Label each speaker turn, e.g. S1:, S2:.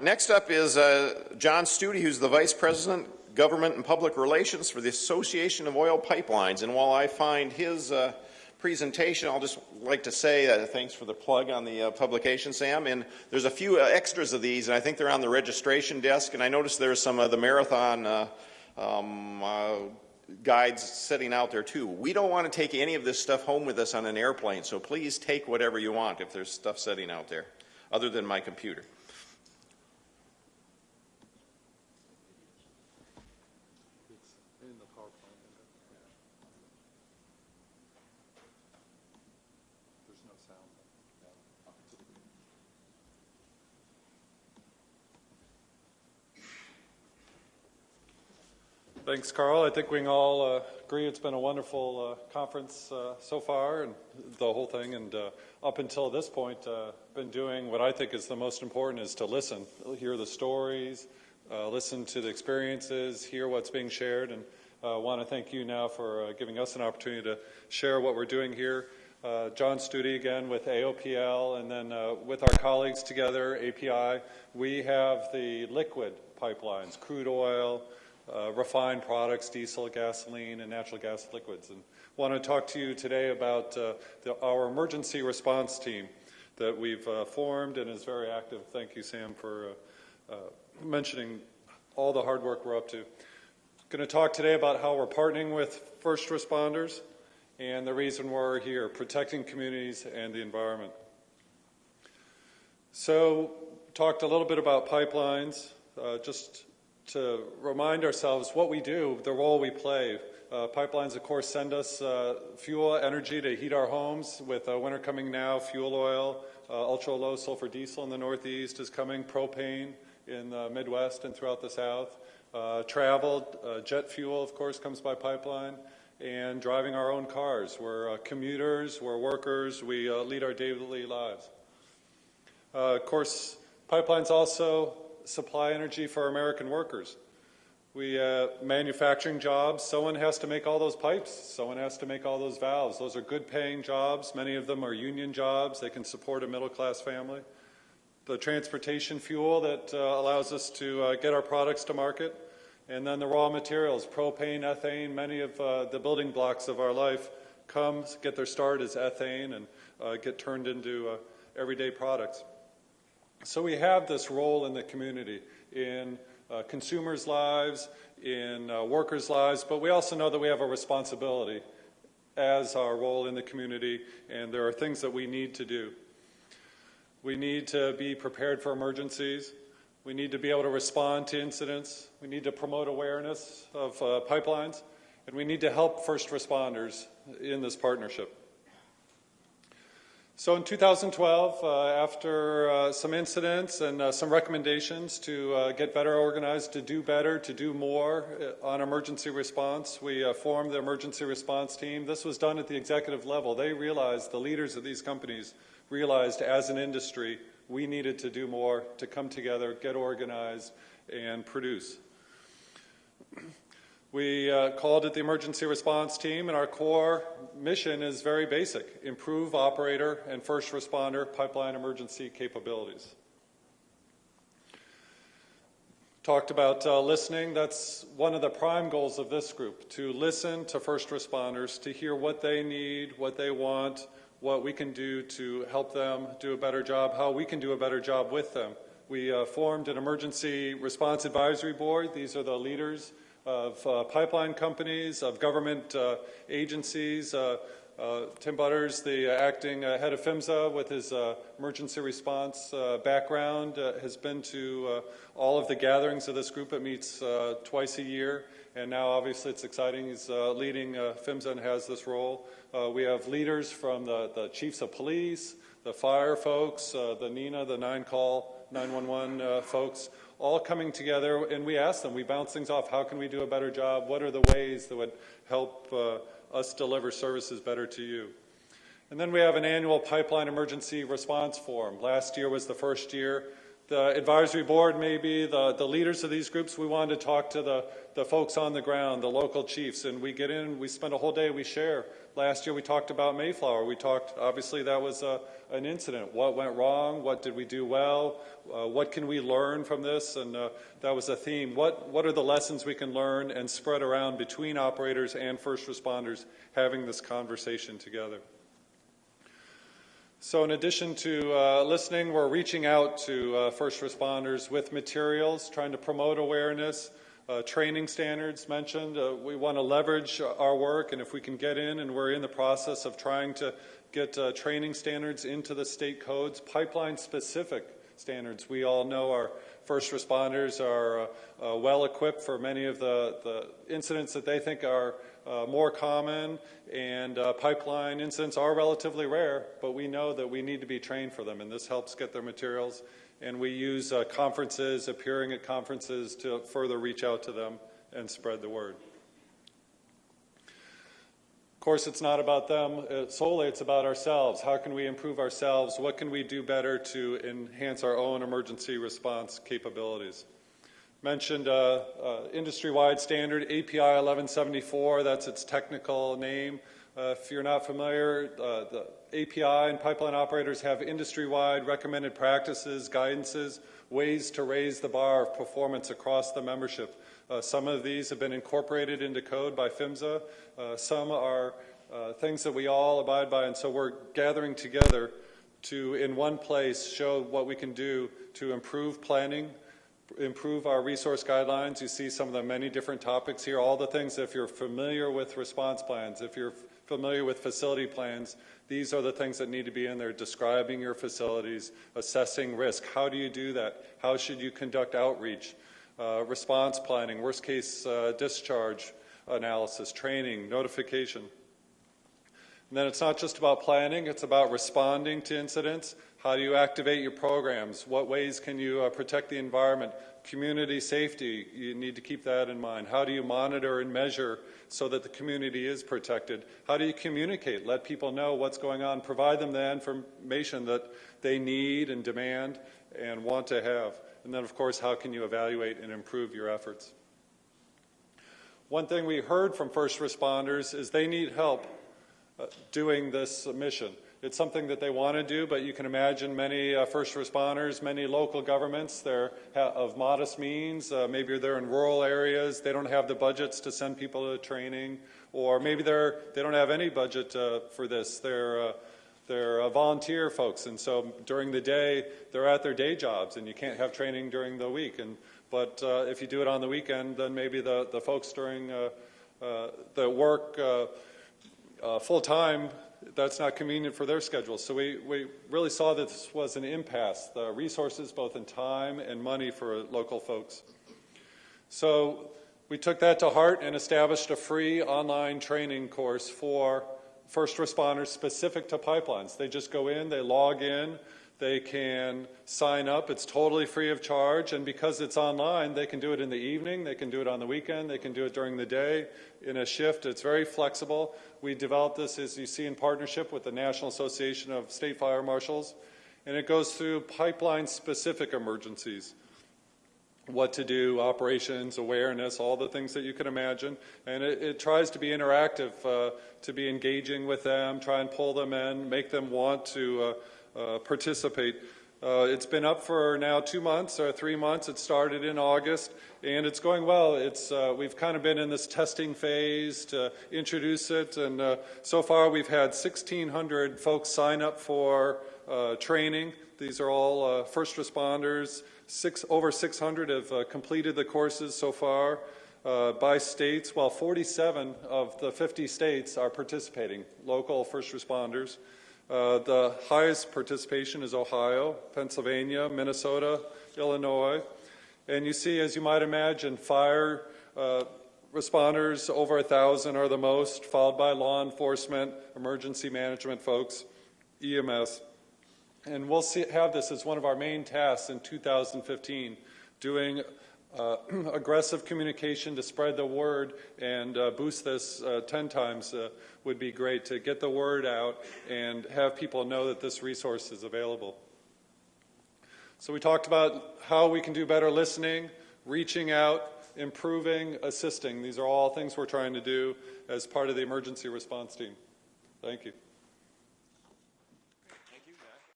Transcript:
S1: Next up is John Stoody, who's the Vice President, Government and Public Relations for the Association of Oil Pipelines. And while I find his presentation, I'll just like to say thanks for the plug on the publication, Sam. And there's a few extras of these, and I think they're on the registration desk. And I noticed there's some of the marathon guides sitting out there too. We don't want to take any of this stuff home with us on an airplane, so please take whatever you want if there's stuff sitting out there, other than my computer.
S2: Thanks, Carl. I think we can all agree it's been a wonderful conference so far, and the whole thing. And up until this point, been doing what I think is the most important, is to listen, hear the stories, listen to the experiences, hear what's being shared. And I want to thank you now for giving us an opportunity to share what we're doing here. John Stoody again with AOPL, and then with our colleagues together, API, we have the liquid pipelines, crude oil, refined products, diesel, gasoline, and natural gas liquids. And I want to talk to you today about our emergency response team that we've formed and is very active. Thank you, Sam, for mentioning all the hard work we're up to. I'm going to talk today about how we're partnering with first responders and the reason we're here, protecting communities and the environment. So, talked a little bit about pipelines, just to remind ourselves what we do, the role we play. Pipelines, of course, send us fuel, energy to heat our homes. With winter coming now, fuel oil, ultra-low sulfur diesel in the Northeast is coming, propane in the Midwest and throughout the South. Travel, jet fuel, of course, comes by pipeline, and driving our own cars. We're commuters, we're workers, we lead our daily lives. Of course, pipelines also supply energy for American workers. We manufacturing jobs, someone has to make all those pipes, someone has to make all those valves. Those are good paying jobs. Many of them are union jobs. They can support a middle class family. The transportation fuel that allows us to get our products to market. And then the raw materials, propane, ethane, many of the building blocks of our life get their start as ethane and get turned into everyday products. So we have this role in the community, in consumers' lives, in workers' lives, but we also know that we have a responsibility as our role in the community, and there are things that we need to do. We need to be prepared for emergencies. We need to be able to respond to incidents. We need to promote awareness of pipelines, and we need to help first responders in this partnership. So in 2012, after some incidents and some recommendations to get better organized, to do better, to do more on emergency response, we formed the emergency response team. This was done at the executive level. They realized, the leaders of these companies realized as an industry, we needed to do more, to come together, get organized, and produce. We called it the Emergency Response Team, and our core mission is very basic: improve operator and first responder pipeline emergency capabilities. Talked about listening. That's one of the prime goals of this group, to listen to first responders, to hear what they need, what they want, what we can do to help them do a better job, how we can do a better job with them. We formed an Emergency Response Advisory Board. These are the leaders of pipeline companies, of government agencies. Tim Butters, the acting head of PHMSA, with his emergency response background, has been to all of the gatherings of this group. It meets twice a year, and now obviously it's exciting. He's leading PHMSA and has this role. We have leaders from the chiefs of police, the fire folks, the NENA, the 911 folks, all coming together, and we ask them, we bounce things off. How can we do a better job? What are the ways that would help us deliver services better to you? And then we have an annual Pipeline Emergency Response Forum. Last year was the first year. The advisory board, maybe the leaders of these groups, we wanted to talk to the folks on the ground, the local chiefs, and we get in, we spend a whole day, we share. Last year we talked about Mayflower. We talked, obviously that was an incident. What went wrong? What did we do well? What can we learn from this? And that was a theme. What are the lessons we can learn and spread around between operators and first responders having this conversation together? So in addition to listening, we're reaching out to first responders with materials, trying to promote awareness, training standards mentioned. We want to leverage our work, and if we can get in, and we're in the process of trying to get training standards into the state codes, pipeline-specific standards. We all know our first responders are well equipped for many of the incidents that they think are more common, and pipeline incidents are relatively rare, but we know that we need to be trained for them, and this helps get their materials. And we use conferences, appearing at conferences to further reach out to them and spread the word. Of course, it's not about them solely, it's about ourselves. How can we improve ourselves? What can we do better to enhance our own emergency response capabilities? Mentioned industry-wide standard, API 1174, that's its technical name. If you're not familiar, the API and pipeline operators have industry-wide recommended practices, guidances, ways to raise the bar of performance across the membership. Some of these have been incorporated into code by PHMSA. Some are things that we all abide by, and so we're gathering together to, in one place, show what we can do to improve planning, improve our resource guidelines. You see some of the many different topics here, all the things, if you're familiar with response plans, if you're familiar with facility plans, these are the things that need to be in there, describing your facilities, assessing risk. How do you do that? How should you conduct outreach? Response planning, worst case discharge analysis, training, notification. And then it's not just about planning, it's about responding to incidents. How do you activate your programs? What ways can you protect the environment? Community safety, you need to keep that in mind. How do you monitor and measure so that the community is protected? How do you communicate? Let people know what's going on. Provide them the information that they need and demand and want to have. And then, of course, how can you evaluate and improve your efforts? One thing we heard from first responders is they need help doing this mission. It's something that they want to do, but you can imagine many first responders, many local governments, they're of modest means. Maybe they're in rural areas. They don't have the budgets to send people to training, or maybe they don't have any budget for this. They're volunteer folks, and so during the day, they're at their day jobs, and you can't have training during the week. But if you do it on the weekend, then maybe the folks during the work full-time, that's not convenient for their schedules. So we really saw that this was an impasse, the resources both in time and money for local folks. So we took that to heart and established a free online training course for first responders specific to pipelines. They just go in, they log in, they can sign up. It's totally free of charge, and because it's online, they can do it in the evening, they can do it on the weekend, they can do it during the day in a shift. It's very flexible. We developed this, as you see, in partnership with the National Association of State Fire Marshals, and it goes through pipeline-specific emergencies. What to do, operations, awareness, all the things that you can imagine. And it tries to be interactive, to be engaging with them, try and pull them in, make them want to participate. It's been up for now 2 months or 3 months. It started in August, and it's going well. We've kind of been in this testing phase to introduce it, and so far we've had 1,600 folks sign up for training. These are all first responders. Over 600 have completed the courses so far by states, while 47 of the 50 states are participating, local first responders. The highest participation is Ohio, Pennsylvania, Minnesota, Illinois. And you see, as you might imagine, fire responders, over 1,000 are the most, followed by law enforcement, emergency management folks, EMS. And we'll have this as one of our main tasks in 2015, doing aggressive communication to spread the word and boost this 10 times would be great, to get the word out and have people know that this resource is available. So we talked about how we can do better listening, reaching out, improving, assisting. These are all things we're trying to do as part of the emergency response team. Thank you.